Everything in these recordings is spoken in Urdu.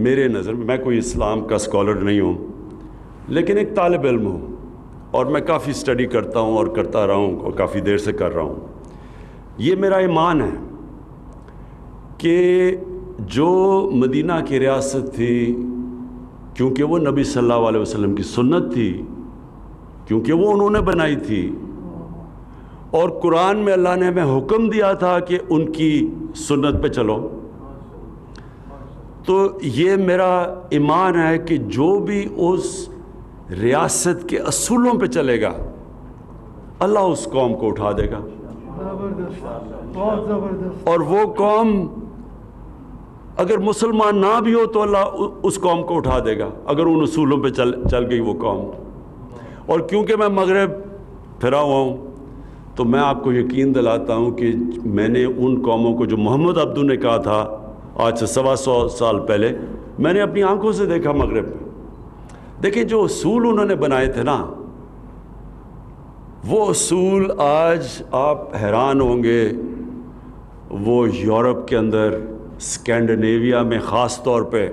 میرے نظر میں کوئی اسلام کا اسکالر نہیں ہوں، لیکن ایک طالب علم ہوں، اور میں کافی اسٹڈی کرتا ہوں اور کرتا رہا ہوں اور کافی دیر سے کر رہا ہوں۔ یہ میرا ایمان ہے کہ جو مدینہ کی ریاست تھی، کیونکہ وہ نبی صلی اللہ علیہ وسلم کی سنت تھی، کیونکہ وہ انہوں نے بنائی تھی، اور قرآن میں اللہ نے ہمیں حکم دیا تھا کہ ان کی سنت پہ چلو، تو یہ میرا ایمان ہے کہ جو بھی اس ریاست کے اصولوں پہ چلے گا اللہ اس قوم کو اٹھا دے گا، بہت زبردست۔ اور وہ قوم اگر مسلمان نہ بھی ہو تو اللہ اس قوم کو اٹھا دے گا اگر ان اصولوں پہ چل گئی وہ قوم۔ اور کیونکہ میں مغرب پھرا ہوا ہوں تو میں آپ کو یقین دلاتا ہوں کہ میں نے ان قوموں کو جو محمد عبدو نے کہا تھا آج سے 125 سال پہلے، میں نے اپنی آنکھوں سے دیکھا مغرب میں۔ دیکھیں جو اصول انہوں نے بنائے تھے نا، وہ اصول آج آپ حیران ہوں گے، وہ یورپ کے اندر، اسکینڈینیویا میں خاص طور پہ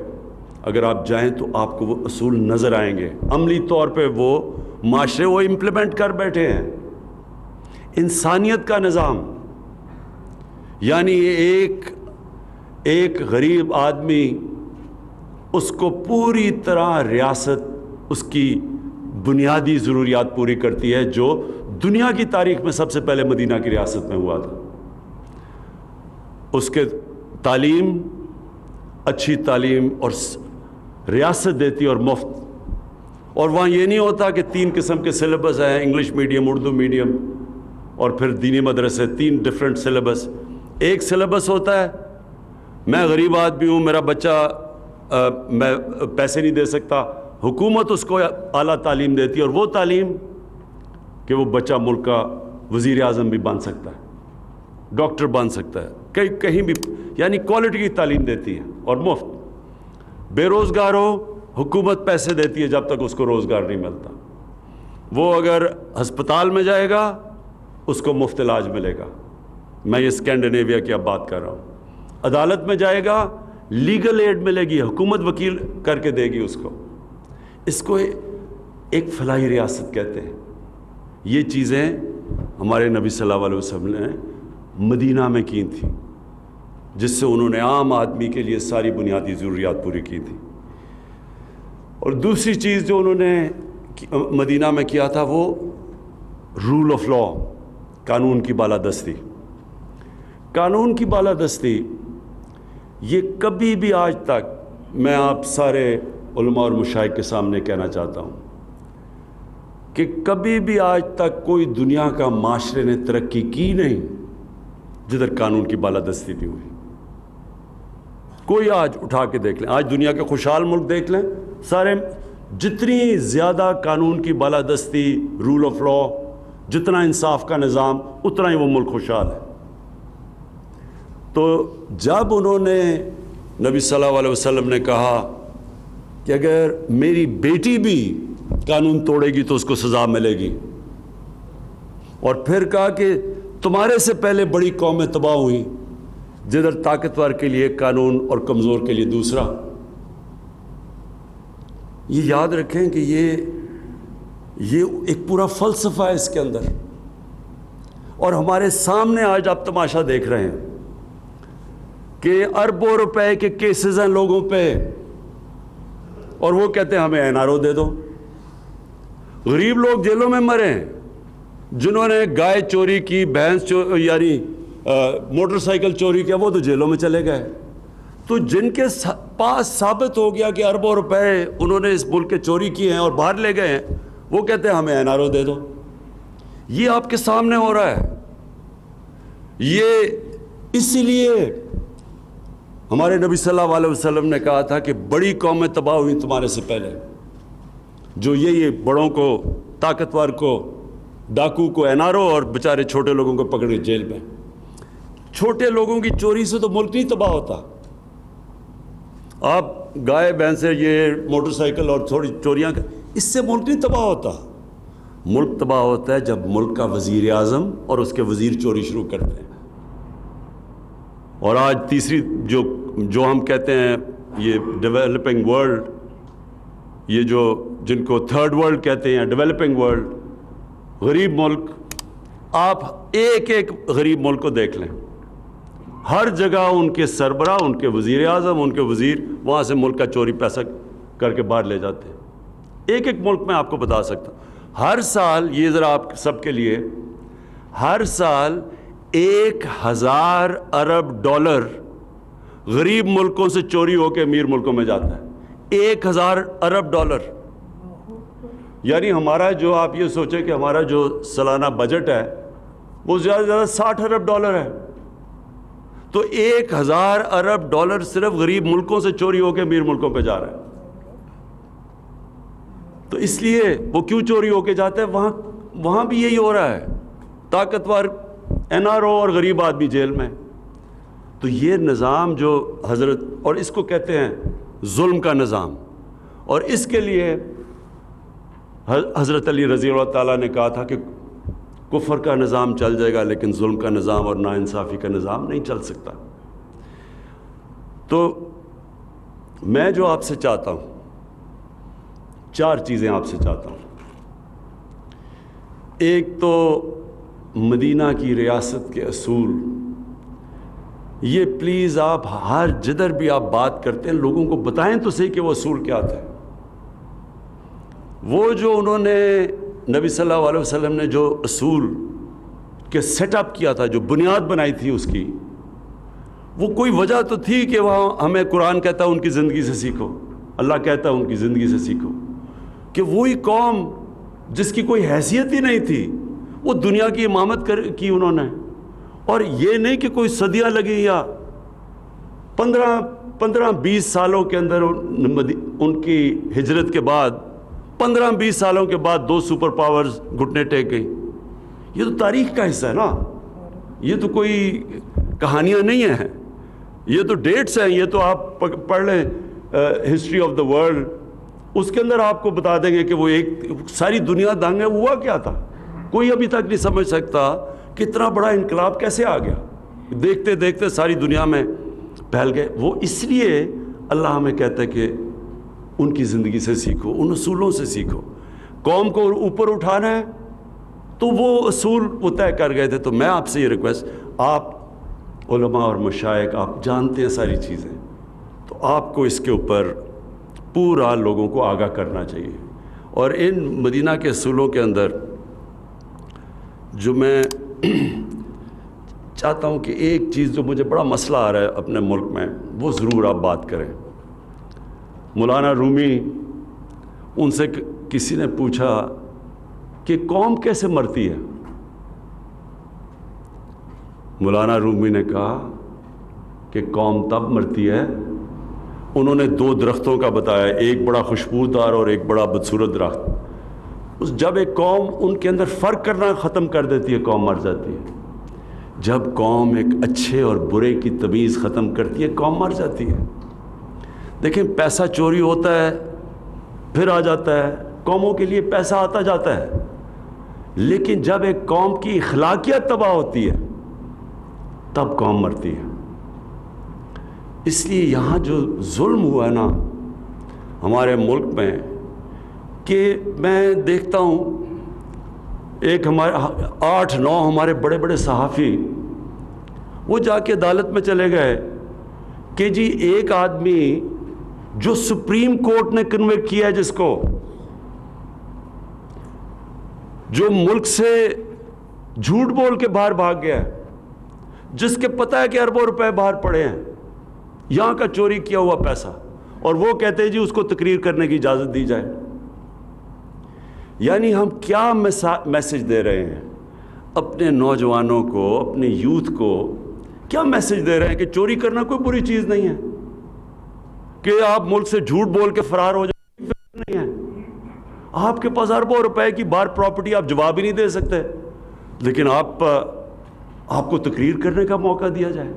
اگر آپ جائیں تو آپ کو وہ اصول نظر آئیں گے، عملی طور پہ وہ معاشرے وہ امپلیمنٹ کر بیٹھے ہیں۔ انسانیت کا نظام، یعنی ایک غریب آدمی، اس کو پوری طرح ریاست اس کی بنیادی ضروریات پوری کرتی ہے، جو دنیا کی تاریخ میں سب سے پہلے مدینہ کی ریاست میں ہوا تھا۔ اس کے تعلیم، اچھی تعلیم اور ریاست دیتی اور مفت، اور وہاں یہ نہیں ہوتا کہ 3 قسم کے سلیبس ہیں، انگلش میڈیم، اردو میڈیم اور پھر دینی مدرسے، 3 ڈیفرنٹ سلیبس۔ ایک سلیبس ہوتا ہے، میں غریب آدمی ہوں، میرا بچہ میں پیسے نہیں دے سکتا، حکومت اس کو اعلیٰ تعلیم دیتی ہے، اور وہ تعلیم کہ وہ بچہ ملک کا وزیر اعظم بھی بن سکتا ہے، ڈاکٹر بن سکتا ہے، کہیں بھی، یعنی کوالٹی کی تعلیم دیتی ہے اور مفت۔ بے روزگار ہو، حکومت پیسے دیتی ہے جب تک اس کو روزگار نہیں ملتا۔ وہ اگر ہسپتال میں جائے گا اس کو مفت علاج ملے گا، میں یہ اسکینڈینیویا کی اب بات کر رہا ہوں۔ عدالت میں جائے گا لیگل ایڈ ملے گی، حکومت وکیل کر کے دے گی اس کو۔ اس کو ایک فلاحی ریاست کہتے ہیں۔ یہ چیزیں ہمارے نبی صلی اللہ علیہ وسلم نے مدینہ میں کی تھیں، جس سے انہوں نے عام آدمی کے لیے ساری بنیادی ضروریات پوری کی تھی۔ اور دوسری چیز جو انہوں نے مدینہ میں کیا تھا وہ رول آف لا، قانون کی بالادستی۔ قانون کی بالادستی یہ کبھی بھی آج تک، میں آپ سارے علماء اور مشائخ کے سامنے کہنا چاہتا ہوں کہ کبھی بھی آج تک کوئی دنیا کا معاشرے نے ترقی کی نہیں جدھر قانون کی بالادستی نہیں ہوئی۔ کوئی آج اٹھا کے دیکھ لیں، آج دنیا کے خوشحال ملک دیکھ لیں، سارے جتنی زیادہ قانون کی بالادستی، رول آف لا، جتنا انصاف کا نظام، اتنا ہی وہ ملک خوشحال ہے۔ تو جب انہوں نے نبی صلی اللہ علیہ وسلم نے کہا کہ اگر میری بیٹی بھی قانون توڑے گی تو اس کو سزا ملے گی، اور پھر کہا کہ تمہارے سے پہلے بڑی قومیں تباہ ہوئیں جدھر طاقتور کے لیے قانون اور کمزور کے لیے دوسرا۔ یہ یاد رکھیں کہ یہ ایک پورا فلسفہ ہے اس کے اندر، اور ہمارے سامنے آج آپ تماشا دیکھ رہے ہیں کہ اربوں روپے کے کیسز ہیں لوگوں پہ، اور وہ کہتے ہیں ہمیں این آر او دے دو۔ غریب لوگ جیلوں میں مرے ہیں، جنہوں نے گائے چوری کی، بھینس یعنی موٹر سائیکل چوری کیا، وہ تو جیلوں میں چلے گئے۔ تو جن کے پاس ثابت ہو گیا کہ اربوں روپے انہوں نے اس ملک کے چوری کیے ہیں اور باہر لے گئے ہیں، وہ کہتے ہیں ہمیں این آر او دے دو۔ یہ آپ کے سامنے ہو رہا ہے۔ یہ اسی لیے ہمارے نبی صلی اللہ علیہ وسلم نے کہا تھا کہ بڑی قومیں تباہ ہوئیں تمہارے سے پہلے، جو یہ بڑوں کو، طاقتور کو، ڈاکو کو این آر او، اور بیچارے چھوٹے لوگوں کو پکڑ کے جیل میں۔ چھوٹے لوگوں کی چوری سے تو ملک نہیں تباہ ہوتا۔ آپ گائے بھینسیں، یہ موٹر سائیکل اور تھوڑی چوریاں، اس سے ملک نہیں تباہ ہوتا۔ ملک تباہ ہوتا ہے جب ملک کا وزیر اعظم اور اس کے وزیر چوری شروع کرتے ہیں۔ اور آج تیسری جو ہم کہتے ہیں یہ ڈیولپنگ ورلڈ، یہ جو جن کو تھرڈ ورلڈ کہتے ہیں، ڈیولپنگ ورلڈ، غریب ملک، آپ ایک ایک غریب ملک کو دیکھ لیں، ہر جگہ ان کے سربراہ، ان کے وزیر اعظم، ان کے وزیر وہاں سے ملک کا چوری پیسہ کر کے باہر لے جاتے ہیں۔ ایک ایک ملک میں آپ کو بتا سکتا ہوں، ہر سال، یہ ذرا آپ سب کے لیے، ہر سال 1000 ارب ڈالر غریب ملکوں سے چوری ہو کے امیر ملکوں میں جاتا ہے۔ 1000 ارب ڈالر، یعنی ہمارا جو، آپ یہ سوچیں کہ ہمارا جو سالانہ بجٹ ہے وہ زیادہ سے زیادہ 60 ارب ڈالر ہے، تو 1000 ارب ڈالر صرف غریب ملکوں سے چوری ہو کے امیر ملکوں پہ جا رہا ہے۔ تو اس لیے وہ کیوں چوری ہو کے جاتا ہے؟ وہاں بھی یہی ہو رہا ہے، طاقتور NRO اور غریب آدمی جیل میں۔ تو یہ نظام جو حضرت، اور اس کو کہتے ہیں ظلم کا نظام، اور اس کے لیے حضرت علی رضی اللہ تعالیٰ نے کہا تھا کہ کفر کا نظام چل جائے گا لیکن ظلم کا نظام اور ناانصافی کا نظام نہیں چل سکتا۔ تو میں جو آپ سے چاہتا ہوں، 4 چیزیں آپ سے چاہتا ہوں۔ ایک تو مدینہ کی ریاست کے اصول، یہ پلیز آپ ہر جدھر بھی آپ بات کرتے ہیں لوگوں کو بتائیں تو صحیح کہ وہ اصول کیا تھے۔ وہ جو انہوں نے، نبی صلی اللہ علیہ وسلم نے جو اصول کے سیٹ اپ کیا تھا، جو بنیاد بنائی تھی اس کی، وہ کوئی وجہ تو تھی کہ وہاں ہمیں قرآن کہتا ہے ان کی زندگی سے سیکھو، اللہ کہتا ہے ان کی زندگی سے سیکھو، کہ وہی قوم جس کی کوئی حیثیت ہی نہیں تھی وہ دنیا کی امامت کی انہوں نے، اور یہ نہیں کہ کوئی صدیاں لگی یا 15-20 سالوں کے اندر ان کی ہجرت کے بعد 15-20 سالوں کے بعد 2 سپر پاورز گھٹنے ٹیک گئی۔ یہ تو تاریخ کا حصہ ہے نا، یہ تو کوئی کہانیاں نہیں ہیں، یہ تو ڈیٹس ہیں۔ یہ تو آپ پڑھ لیں ہسٹری آف دا ورلڈ، اس کے اندر آپ کو بتا دیں گے کہ وہ ایک ساری دنیا دنگا ہوا کیا تھا۔ کوئی ابھی تک نہیں سمجھ سکتا کہ اتنا بڑا انقلاب کیسے آ گیا، دیکھتے دیکھتے ساری دنیا میں پھیل گئے۔ وہ اس لیے اللہ ہمیں کہتا ہے کہ ان کی زندگی سے سیکھو، ان اصولوں سے سیکھو۔ قوم کو اوپر اٹھانا ہے تو وہ اصول وہ طے کر گئے تھے۔ تو میں آپ سے یہ ریکویسٹ، آپ علماء اور مشائخ، آپ جانتے ہیں ساری چیزیں، تو آپ کو اس کے اوپر پورا لوگوں کو آگاہ کرنا چاہیے۔ اور ان مدینہ کے اصولوں کے اندر جو میں چاہتا ہوں کہ ایک چیز جو مجھے بڑا مسئلہ آ رہا ہے اپنے ملک میں، وہ ضرور آپ بات کریں۔ مولانا رومی، ان سے کسی نے پوچھا کہ قوم کیسے مرتی ہے؟ مولانا رومی نے کہا کہ قوم تب مرتی ہے، انہوں نے 2 درختوں کا بتایا، ایک بڑا خوشبودار اور ایک بڑا بدصورت درخت۔ جب ایک قوم ان کے اندر فرق کرنا ختم کر دیتی ہے، قوم مر جاتی ہے۔ جب قوم ایک اچھے اور برے کی تمیز ختم کرتی ہے، قوم مر جاتی ہے۔ دیکھیں، پیسہ چوری ہوتا ہے پھر آ جاتا ہے، قوموں کے لیے پیسہ آتا جاتا ہے، لیکن جب ایک قوم کی اخلاقیات تباہ ہوتی ہے تب قوم مرتی ہے۔ اس لیے یہاں جو ظلم ہوا ہے نا ہمارے ملک میں، کہ میں دیکھتا ہوں ایک ہمارے 8-9 ہمارے بڑے بڑے صحافی وہ جا کے عدالت میں چلے گئے کہ جی ایک آدمی جو سپریم کورٹ نے کنوکٹ کیا ہے، جس کو، جو ملک سے جھوٹ بول کے باہر بھاگ گیا ہے، جس کے پتہ ہے کہ اربوں روپے باہر پڑے ہیں، یہاں کا چوری کیا ہوا پیسہ، اور وہ کہتے ہیں جی اس کو تقریر کرنے کی اجازت دی جائے۔ یعنی ہم کیا میسج دے رہے ہیں اپنے نوجوانوں کو، اپنے یوتھ کو؟ کیا میسج دے رہے ہیں کہ چوری کرنا کوئی بری چیز نہیں ہے، کہ آپ ملک سے جھوٹ بول کے فرار ہو جائیں نہیں ہے؟ آپ کے پاس اربوں روپے کی باہر پراپرٹی، آپ جواب ہی نہیں دے سکتے، لیکن آپ کو تقریر کرنے کا موقع دیا جائے۔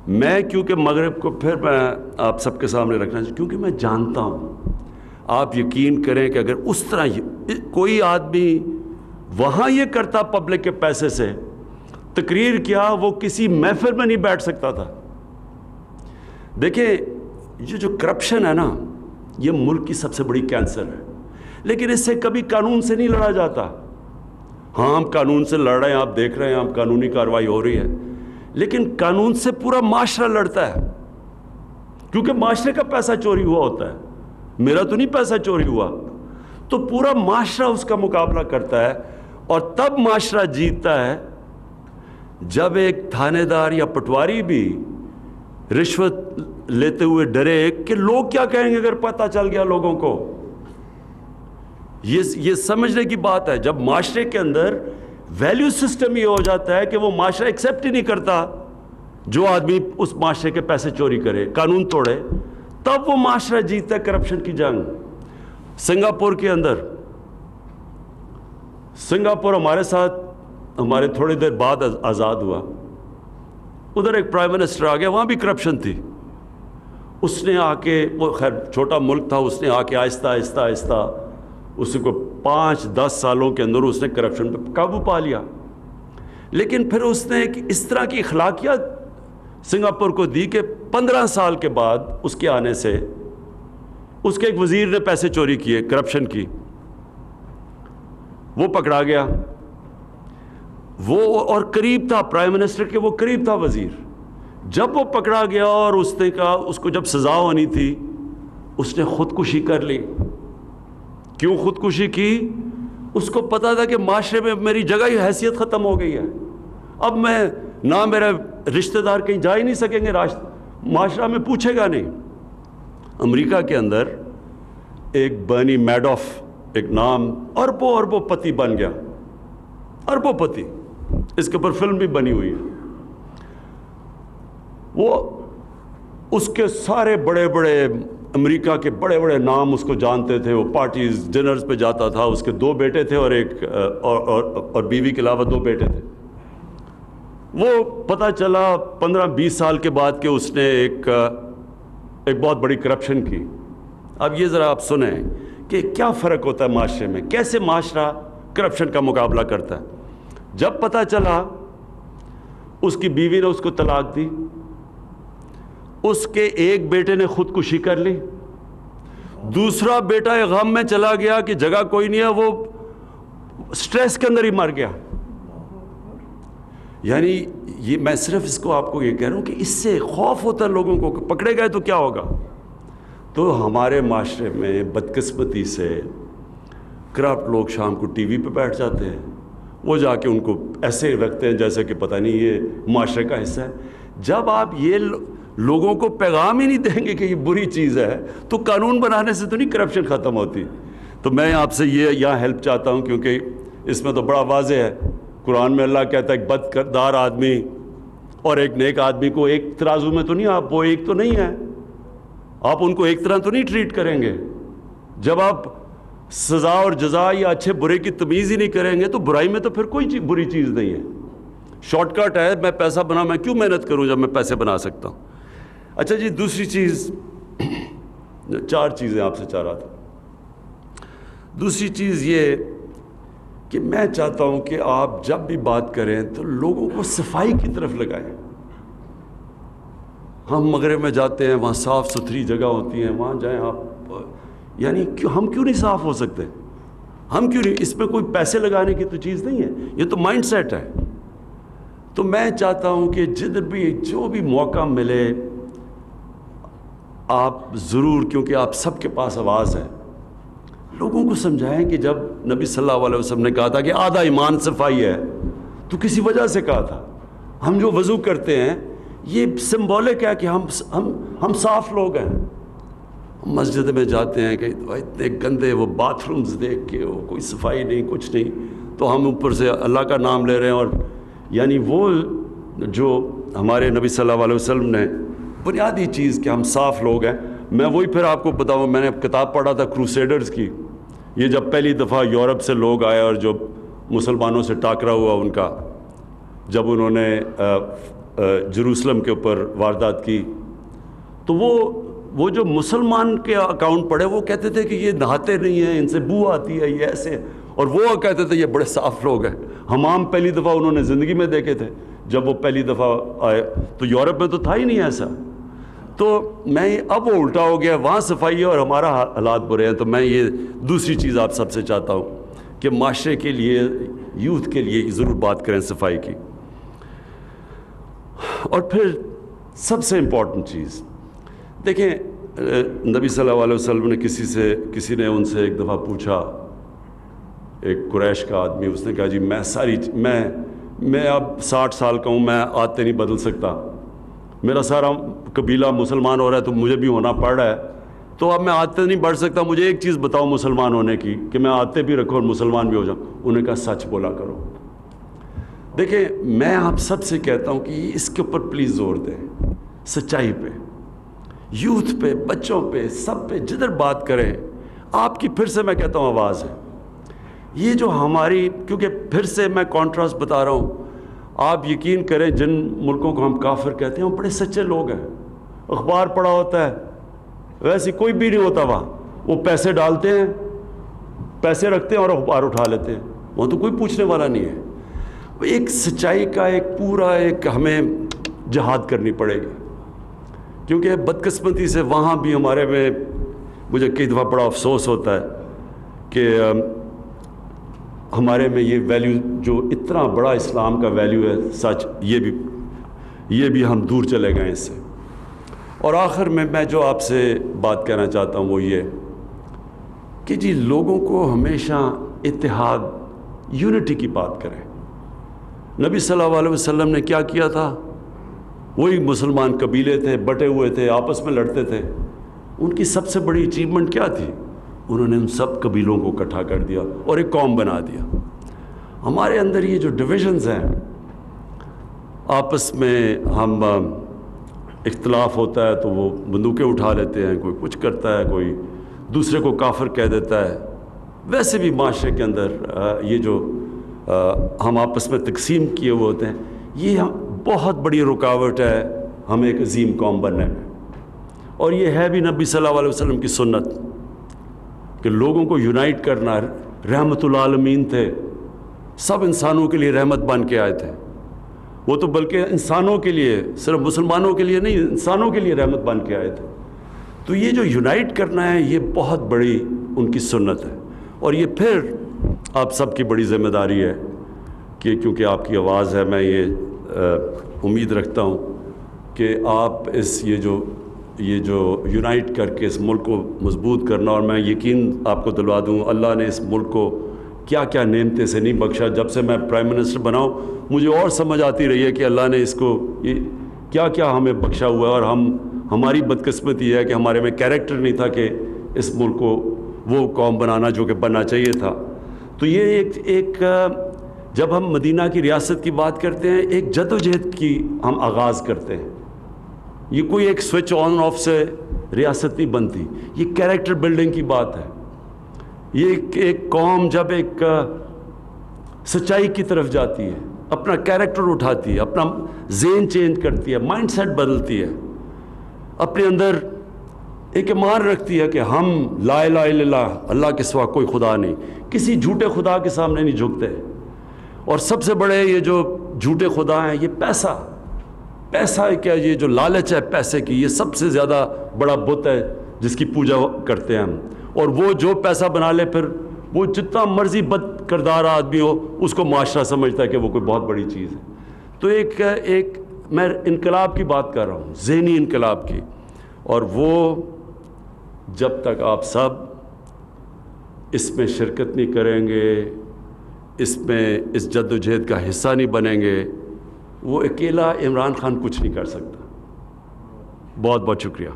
میں کیونکہ مغرب کو پھر میں آپ سب کے سامنے رکھنا چاہتا ہوں، کیونکہ میں جانتا ہوں، آپ یقین کریں کہ اگر اس طرح کوئی آدمی وہاں یہ کرتا پبلک کے پیسے سے تقریر کیا، وہ کسی محفل میں نہیں بیٹھ سکتا تھا۔ دیکھیں، یہ جو کرپشن ہے نا، یہ ملک کی سب سے بڑی کینسر ہے. لیکن اس سے کبھی قانون سے نہیں لڑا جاتا. ہاں ہم قانون سے لڑ رہے ہیں، آپ دیکھ رہے ہیں ہم قانونی کارروائی ہو رہی ہے، لیکن قانون سے پورا معاشرہ لڑتا ہے، کیونکہ معاشرے کا پیسہ چوری ہوا ہوتا ہے. میرا تو نہیں پیسہ چوری ہوا، تو پورا معاشرہ اس کا مقابلہ کرتا ہے. اور تب معاشرہ جیتتا ہے جب ایک تھانے دار یا پٹواری بھی رشوت لیتے ہوئے ڈرے کہ لوگ کیا کہیں گے اگر پتہ چل گیا لوگوں کو. یہ سمجھنے کی بات ہے. جب معاشرے کے اندر ویلیو سسٹم یہ ہو جاتا ہے کہ وہ معاشرہ ایکسیپٹ ہی نہیں کرتا جو آدمی اس معاشرے کے پیسے چوری کرے، قانون توڑے، تب وہ معاشرہ جیتتا ہے کرپشن کی جنگ. سنگاپور کے اندر، سنگاپور ہمارے ساتھ ہمارے تھوڑی دیر بعد آزاد ہوا. ادھر ایک پرائم منسٹر آ گیا، وہاں بھی کرپشن تھی. اس نے آ کے، وہ خیر چھوٹا ملک تھا، اس نے آ کے آہستہ آہستہ آہستہ اس کو 5-10 سالوں کے اندر اس نے کرپشن پہ قابو پا لیا. لیکن پھر اس نے ایک اس طرح کی اخلاقیات سنگاپور کو دی کہ 15 سال کے بعد اس کے آنے سے اس کے ایک وزیر نے پیسے چوری کیے، کرپشن کی، وہ پکڑا گیا. وہ اور قریب تھا پرائم منسٹر کے، وہ قریب تھا وزیر. جب وہ پکڑا گیا اور اس نے کہا، اس کو جب سزا ہونی تھی، اس نے خودکشی کر لی. کیوں خودکشی کی؟ اس کو پتا تھا کہ معاشرے میں میری جگہ ہی حیثیت ختم ہو گئی ہے، اب میں نہ میرے رشتہ دار کہیں جا ہی نہیں سکیں گے، معاشرہ میں پوچھے گا نہیں. امریکہ کے اندر ایک برنی میڈوف، ایک نام، اربوں پتی بن گیا، اربوں پتی. اس کے اوپر فلم بھی بنی ہوئی ہے. وہ اس کے سارے بڑے بڑے امریکہ کے بڑے بڑے نام اس کو جانتے تھے. وہ پارٹیز ڈنرز پہ جاتا تھا. اس کے 2 بیٹے تھے اور ایک اور بیوی کے علاوہ 2 بیٹے تھے. وہ پتہ چلا 15-20 سال کے بعد کہ اس نے ایک بہت بڑی کرپشن کی. اب یہ ذرا آپ سنیں کہ کیا فرق ہوتا ہے معاشرے میں، کیسے معاشرہ کرپشن کا مقابلہ کرتا ہے. جب پتہ چلا، اس کی بیوی نے اس کو طلاق دی، اس کے ایک بیٹے نے خودکشی کر لی، دوسرا بیٹا غم میں چلا گیا کہ جگہ کوئی نہیں ہے، وہ سٹریس کے اندر ہی مر گیا. یعنی یہ میں صرف اس کو آپ کو یہ کہہ رہا ہوں کہ اس سے خوف ہوتا ہے لوگوں کو کہ پکڑے گئے تو کیا ہوگا. تو ہمارے معاشرے میں بدقسمتی سے کرپٹ لوگ شام کو ٹی وی پہ بیٹھ جاتے ہیں، وہ جا کے ان کو ایسے رکھتے ہیں جیسے کہ پتہ نہیں یہ معاشرے کا حصہ ہے. جب آپ یہ لوگوں کو پیغام ہی نہیں دیں گے کہ یہ بری چیز ہے، تو قانون بنانے سے تو نہیں کرپشن ختم ہوتی. تو میں آپ سے یہ یہاں ہیلپ چاہتا ہوں، کیونکہ اس میں تو بڑا واضح ہے. قرآن میں اللہ کہتا ہے ایک بد کردار آدمی اور ایک نیک آدمی کو ایک ترازو میں تو نہیں، آپ وہ ایک تو نہیں ہے، آپ ان کو ایک طرح تو نہیں ٹریٹ کریں گے. جب آپ سزا اور جزا یا اچھے برے کی تمیز ہی نہیں کریں گے تو برائی میں تو پھر کوئی بری چیز نہیں ہے. شارٹ کٹ ہے، میں پیسہ بنا، میں کیوں محنت کروں جب میں پیسے بنا سکتا ہوں. اچھا جی، دوسری چیز، 4 چیزیں آپ سے چاہ رہا تھا. دوسری چیز یہ کہ میں چاہتا ہوں کہ آپ جب بھی بات کریں تو لوگوں کو صفائی کی طرف لگائیں. ہم مغرب میں جاتے ہیں، وہاں صاف ستھری جگہ ہوتی ہیں، وہاں جائیں آپ. یعنی ہم کیوں نہیں صاف ہو سکتے؟ ہم کیوں نہیں؟ اس پہ کوئی پیسے لگانے کی تو چیز نہیں ہے، یہ تو مائنڈ سیٹ ہے. تو میں چاہتا ہوں کہ جدھر بھی جو بھی موقع ملے آپ ضرور، کیونکہ آپ سب کے پاس آواز ہے، لوگوں کو سمجھائیں کہ جب نبی صلی اللہ علیہ وسلم نے کہا تھا کہ آدھا ایمان صفائی ہے، تو کسی وجہ سے کہا تھا. ہم جو وضو کرتے ہیں یہ سمبولک ہے کہ ہم صاف لوگ ہیں. مسجد میں جاتے ہیں کہ اتنے گندے وہ باتھ رومز دیکھ کے، وہ کوئی صفائی نہیں، کچھ نہیں، تو ہم اوپر سے اللہ کا نام لے رہے ہیں. اور یعنی وہ جو ہمارے نبی صلی اللہ علیہ وسلم نے بنیادی چیز کہ ہم صاف لوگ ہیں. میں وہی پھر آپ کو بتاؤں، میں نے کتاب پڑھا تھا کروسیڈرز کی. یہ جب پہلی دفعہ یورپ سے لوگ آئے اور جو مسلمانوں سے ٹاکرا ہوا ان کا، جب انہوں نے جروسلم کے اوپر واردات کی، تو وہ جو مسلمان کے اکاؤنٹ پڑھے وہ کہتے تھے کہ یہ نہاتے نہیں ہیں، ان سے بو آتی ہے، یہ ایسے. اور وہ کہتے تھے یہ بڑے صاف لوگ ہیں. حمام پہلی دفعہ انہوں نے زندگی میں دیکھے تھے جب وہ پہلی دفعہ آئے. تو یورپ میں تو تھا ہی نہیں ایسا. تو میں اب وہ الٹا ہو گیا, وہاں صفائی ہے اور ہمارا حالات برے ہیں. تو میں یہ دوسری چیز آپ سب سے چاہتا ہوں کہ معاشرے کے لیے, یوتھ کے لیے ضرور بات کریں صفائی کی. اور پھر سب سے امپورٹنٹ چیز دیکھیں, نبی صلی اللہ علیہ وسلم نے کسی نے ان سے ایک دفعہ پوچھا, ایک قریش کا آدمی, اس نے کہا جی میں اب 60 سال کا ہوں, میں عادتیں نہیں بدل سکتا, میرا سارا قبیلہ مسلمان ہو رہا ہے تو مجھے بھی ہونا پڑ رہا ہے, تو اب میں عادتیں نہیں بڑھ سکتا, مجھے ایک چیز بتاؤ مسلمان ہونے کی کہ میں عادتیں بھی رکھوں اور مسلمان بھی ہو جاؤں. انہوں نے کہا سچ بولا کرو. دیکھیں میں آپ سب سے کہتا ہوں کہ اس کے اوپر پلیز زور دیں, سچائی پہ, یوتھ پہ, بچوں پہ, سب پہ جدھر بات کریں. آپ کی پھر سے میں کہتا ہوں آواز ہے یہ جو ہماری, کیونکہ پھر سے میں کانٹراسٹ بتا رہا ہوں, آپ یقین کریں جن ملکوں کو ہم کافر کہتے ہیں وہ بڑے سچے لوگ ہیں, اخبار پڑھا ہوتا ہے, ویسے کوئی بھی نہیں ہوتا وہاں, وہ پیسے ڈالتے ہیں, پیسے رکھتے ہیں اور اخبار اٹھا لیتے ہیں, وہاں تو کوئی پوچھنے والا نہیں ہے. ایک سچائی کا ایک پورا ایک ہمیں جہاد کرنی پڑے گی, کیونکہ بدقسمتی سے وہاں بھی ہمارے میں مجھے کئی دفعہ بڑا افسوس ہوتا ہے کہ ہمارے میں یہ ویلیو جو اتنا بڑا اسلام کا ویلیو ہے سچ, یہ بھی ہم دور چلے گئے اس سے. اور آخر میں جو آپ سے بات کہنا چاہتا ہوں وہ یہ کہ جی لوگوں کو ہمیشہ اتحاد, یونٹی کی بات کریں. نبی صلی اللہ علیہ وسلم نے کیا کیا تھا, وہی مسلمان قبیلے تھے, بٹے ہوئے تھے, آپس میں لڑتے تھے, ان کی سب سے بڑی اچیومنٹ کیا تھی, انہوں نے ان سب قبیلوں کو اکٹھا کر دیا اور ایک قوم بنا دیا. ہمارے اندر یہ جو ڈویژنز ہیں, آپس میں ہم اختلاف ہوتا ہے تو وہ بندوقیں اٹھا لیتے ہیں, کوئی کچھ کرتا ہے, کوئی دوسرے کو کافر کہہ دیتا ہے. ویسے بھی معاشرے کے اندر یہ جو ہم آپس میں تقسیم کیے ہوئے ہوتے ہیں, یہ بہت بڑی رکاوٹ ہے ہمیں ایک عظیم قوم بننے میں. اور یہ ہے بھی نبی صلی اللہ علیہ وسلم کی سنت کہ لوگوں کو یونائٹ کرنا. رحمت العالمین تھے, سب انسانوں کے لیے رحمت بن کے آئے تھے, وہ تو بلکہ انسانوں کے لیے, صرف مسلمانوں کے لیے نہیں, انسانوں کے لیے رحمت بن کے آئے تھے. تو یہ جو یونائٹ کرنا ہے یہ بہت بڑی ان کی سنت ہے. اور یہ پھر آپ سب کی بڑی ذمہ داری ہے کہ کیونکہ آپ کی آواز ہے, میں یہ امید رکھتا ہوں کہ آپ یہ جو یونائٹ کر کے اس ملک کو مضبوط کرنا. اور میں یقین آپ کو دلوا دوں, اللہ نے اس ملک کو کیا کیا نعمتیں سے نہیں بخشا. جب سے میں پرائم منسٹر بنا ہوں مجھے اور سمجھ آتی رہی ہے کہ اللہ نے اس کو یہ کیا کیا ہمیں بخشا ہوا ہے. اور ہماری بدقسمتی یہ ہے کہ ہمارے میں کیریکٹر نہیں تھا کہ اس ملک کو وہ قوم بنانا جو کہ بننا چاہیے تھا. تو یہ ایک جب ہم مدینہ کی ریاست کی بات کرتے ہیں, ایک جدوجہد کی ہم آغاز کرتے ہیں. یہ کوئی ایک سوئچ آن آف سے ریاست نہیں بنتی, یہ کیریکٹر بلڈنگ کی بات ہے. یہ ایک قوم جب ایک سچائی کی طرف جاتی ہے, اپنا کیریکٹر اٹھاتی ہے, اپنا ذہن چینج کرتی ہے, مائنڈ سیٹ بدلتی ہے, اپنے اندر ایک ایمان رکھتی ہے کہ ہم لا الہ الا اللہ, اللہ کے سوا کوئی خدا نہیں, کسی جھوٹے خدا کے سامنے نہیں جھکتے. اور سب سے بڑے یہ جو جھوٹے خدا ہیں یہ پیسہ ہے کیا, یہ جو لالچ ہے پیسے کی, یہ سب سے زیادہ بڑا بت ہے جس کی پوجا کرتے ہیں ہم. اور وہ جو پیسہ بنا لے پھر وہ جتنا مرضی بد کردار آدمی ہو اس کو معاشرہ سمجھتا ہے کہ وہ کوئی بہت بڑی چیز ہے. تو ایک میں انقلاب کی بات کر رہا ہوں, ذہنی انقلاب کی. اور وہ جب تک آپ سب اس میں شرکت نہیں کریں گے, اس جد و جہد کا حصہ نہیں بنیں گے, وہ اکیلا عمران خان کچھ نہیں کر سکتا. بہت بہت شکریہ.